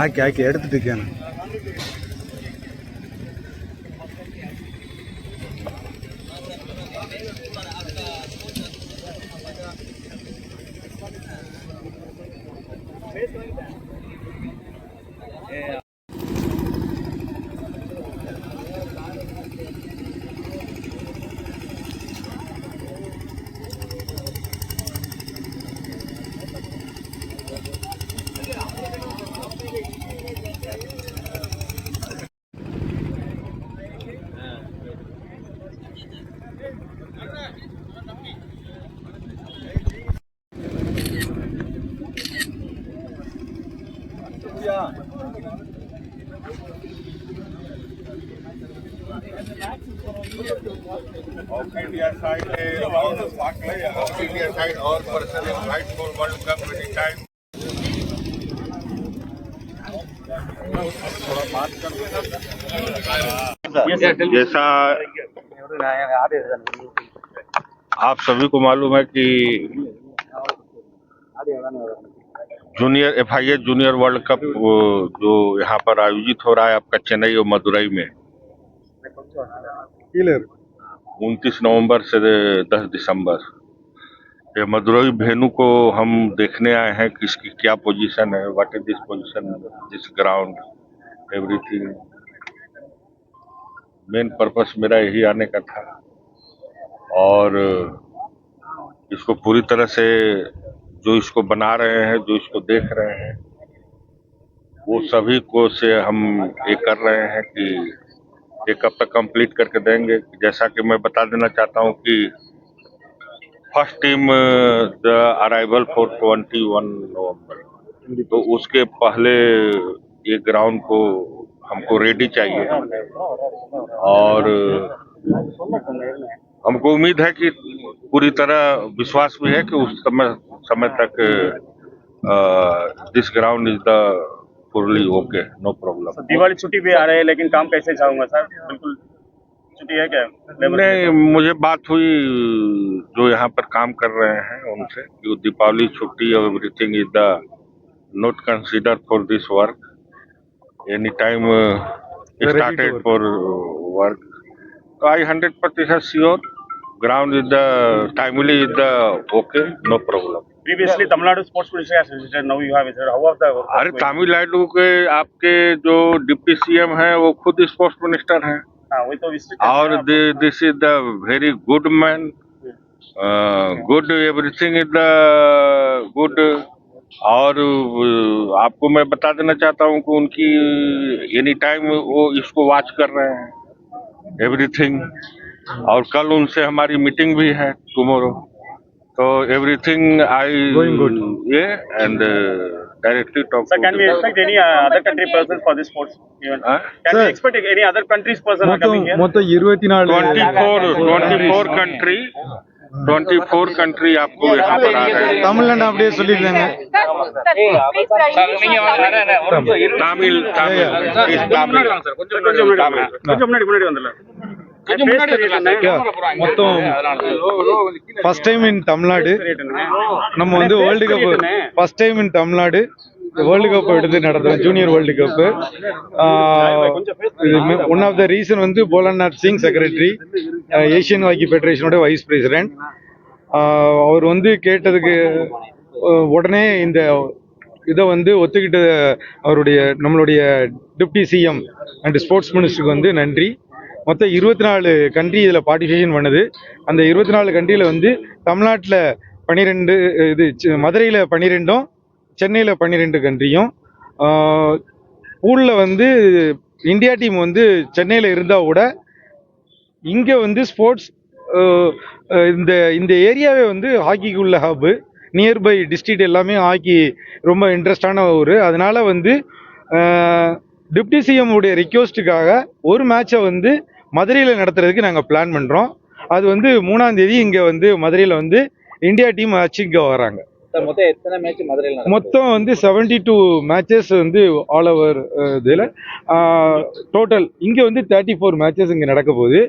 ஆக்கி எடுத்துட்டு இருக்கேன். Of India side, all the of India side, all person invite for World Cup anytime. जैसा आप सभी को मालूम है कि junior FIH junior world cup जो यहाँ पर आयोजित हो रहा है आपका चेन्नई और मदुरई में 29 नवंबर से 10 दिसंबर। ये मदुरई वेन्यू को हम देखने आए हैं कि इसकी क्या पोजीशन है, what is this position, this ground, everything. Main purpose मेरा यही आने का था और इसको पूरी तरह से जो इसको बना रहे हैं, जो इसको देख रहे हैं, वो सभी को से हम ये कर रहे हैं कि ये कब तक कंप्लीट करके देंगे। जैसा कि मैं बता देना चाहता हूं कि first team the arrival for 21 नवंबर, तो उसके पहले ये ग्राउंड को हमको रेडी चाहिए और हमको उम्मीद है कि पूरी तरह विश्वास भी है कि उस समय तक this ground is the fully okay, no problem. Diwali छुट्टी भी आ रहे हैं लेकिन काम कैसे जाऊंगा सर? बिल्कुल छुट्टी है क्या? नहीं, मुझे बात हुई जो यहाँ पर काम कर रहे हैं उनसे कि दीपावली छुट्टी और everything is the not consider for this work, any time started for work. तो आई 100% sure ground is the timely is the okay, no problem. Previously Tamil Nadu sports minister has visited, now you have visited. How was the work? अरे तमिलनाडु के आपके जो deputy CM हैं वो खुद sports minister हैं। वही तो विजिट और this is the very good man, good everything is the good. और आपको मैं बता देना चाहता हूँ कि उनकी एनी टाइम वो इसको वॉच कर रहे हैं एवरीथिंग। और कल उनसे हमारी मीटिंग भी है टुमारो, तो एवरीथिंग आई ये and directly talk. Sir, can we expect any other country persons for this sports event? Can we expect any other countries person coming here? மொத்தம் 24 कंट्री आपको यहाँ पर आ रहे हैं। தமிழ்நாடு அப்படியே சொல்லிருக்காங்க। மொத்தம் ஃபர்ஸ்ட் டைம் இன் தமிழ்நாடு நம்ம வந்து world cup first time in Tamil Nadu world cup எடுத்து நடத்துறோம், junior world cup. One of the reason வந்து போலநாத் Singh secretary, Asian hockey ஃபெடரேஷனோட vice president, அவர் வந்து கேட்டதுக்கு உடனே இந்த இதை வந்து ஒத்துக்கிட்ட நம்மளுடைய டிப்டி CM அண்ட் ஸ்போர்ட்ஸ் மினிஸ்டருக்கு வந்து நன்றி। மொத்தம் 24 கண்ட்ரி இதில் பார்ட்டிசிபேஷன் பண்ணுது। அந்த 24 கண்ட்ரியில் வந்து தமிழ்நாட்டில் 12, இது மதுரையில் 12, சென்னையில் 12 கண்ட்ரியும், பூலில் வந்து இந்தியா டீம் வந்து சென்னையில் இருந்தால் கூட இங்கே வந்து ஸ்போர்ட்ஸ் இந்த ஏரியாவே வந்து ஹாக்கிக்கு உள்ள ஹப்பு, நியர்பை டிஸ்ட்ரிக்ட் எல்லாமே ஹாக்கி ரொம்ப இன்ட்ரெஸ்டான ஊர்। அதனால் வந்து டிப்டி CM உடைய ரிக்வெஸ்ட்டுக்காக ஒரு மேட்சை வந்து மதுரையில் நடத்துறதுக்கு நாங்கள் பிளான் பண்ணுறோம்। அது வந்து 3ஆம் தேதி இங்கே வந்து மதுரையில் வந்து இந்தியா டீம் இங்கே வராங்க। சார் மொத்தம் எத்தனை மேட்ச் மதுரையில் நடக்கும்? மொத்தம் வந்து 72 மேட்சஸ் வந்து ஆல் ஓவர் இதில் டோட்டல் இங்கே வந்து 34 மேட்சஸ் இங்கே நடக்க போகுது.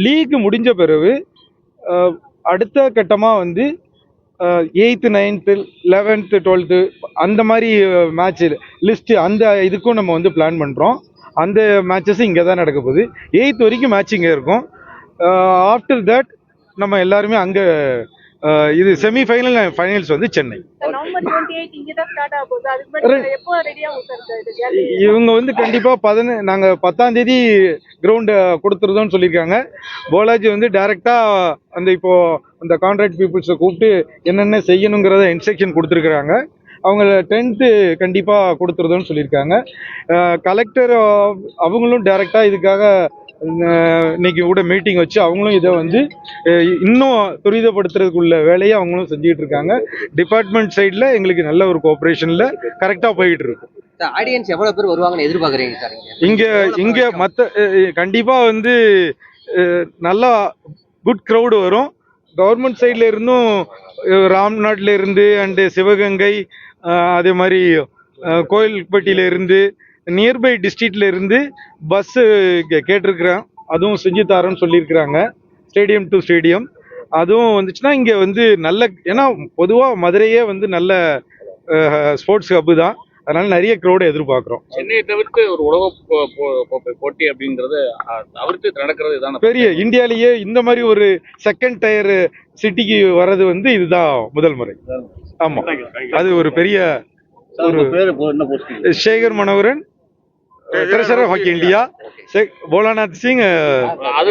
லீக் முடிஞ்ச பிறகு அடுத்த கட்டமாக வந்து 8th 9th 11th 12th அந்த மாதிரி மேட்ச் லிஸ்ட் அந்த இதுக்கும் நம்ம வந்து பிளான் பண்ணுறோம். அந்த மேட்சஸ் இங்கே தான் நடக்க போகுது. 8th வரைக்கும் மேட்ச் இங்கே இருக்கும். ஆஃப்டர் தட் நம்ம எல்லாருமே அங்கே இது செமிஃபைனல் ஃபைனல்ஸ் வந்து சென்னை. நவம்பர் 28 இங்க தான் ஸ்டார்ட் ஆக போகுது. அதுக்கு முன்னாடி எப்போ ரெடி ஆகும் சார்? இவங்க வந்து கண்டிப்பாக நாங்கள் 10ஆம் தேதி கிரவுண்டு கொடுத்துருதோன்னு சொல்லியிருக்காங்க. போலாஜி வந்து டைரெக்டாக இப்போ அந்த கான்ட்ராக்ட் பீப்புள்ஸை கூப்பிட்டு என்னென்ன செய்யணுங்கிறத இன்ஸ்ட்ரக்ஷன் கொடுத்துருக்குறாங்க. அவங்க 10th கண்டிப்பாக கொடுத்துருதோன்னு சொல்லியிருக்காங்க. கலெக்டர் அவங்களும் டைரெக்டாக இதுக்காக இன்னைக்கு கூட மீட்டிங் வச்சு அவங்களும் இதை வந்து இன்னும் துரிதப்படுத்துறதுக்குள்ள வேலையை அவங்களும் செஞ்சுட்டு இருக்காங்க. டிபார்ட்மெண்ட் சைடில் எங்களுக்கு நல்ல ஒரு கோஆப்ரேஷனில் கரெக்டாக போயிட்டு இருக்கும். ஆடியன்ஸ் எவ்வளவு பேர் வருவாங்கன்னு எதிர்பார்க்குறீங்க சார்? இங்கே மற்ற கண்டிப்பாக வந்து நல்லா குட் க்ரௌடு வரும். கவர்மெண்ட் சைடில் இருந்தும் ராம்நாட்டில் இருந்து அண்டு சிவகங்கை அதே மாதிரி கோயில்பட்டியில இருந்து நியர்பை டிஸ்ட்ரிக்ட்ல இருந்து பஸ்ஸு கேட்டிருக்கிறேன். அதுவும் செஞ்சு தரேன்னு சொல்லியிருக்கிறாங்க. ஸ்டேடியம் டு ஸ்டேடியம் அதுவும் வந்துச்சுன்னா இங்கே வந்து நல்ல, ஏன்னா பொதுவாக மதுரையே வந்து நல்ல ஸ்போர்ட்ஸ் ஹப்பு தான். அதனால நிறைய க்ரௌடை எதிர்பார்க்குறோம். சென்னையை தவிர்த்து ஒரு உலக கோப்பை போட்டி அப்படிங்கிறது தவிர்த்து நடக்கிறது இதான பெரிய இந்தியாலேயே இந்த மாதிரி ஒரு செகண்ட் டயர் சிட்டிக்கு வர்றது வந்து இதுதான் முதல் முறை. ஆமாம், அது ஒரு பெரிய ஒரு Shekhar Manoharan, treasurer hockey India, Bholanath Singh. அது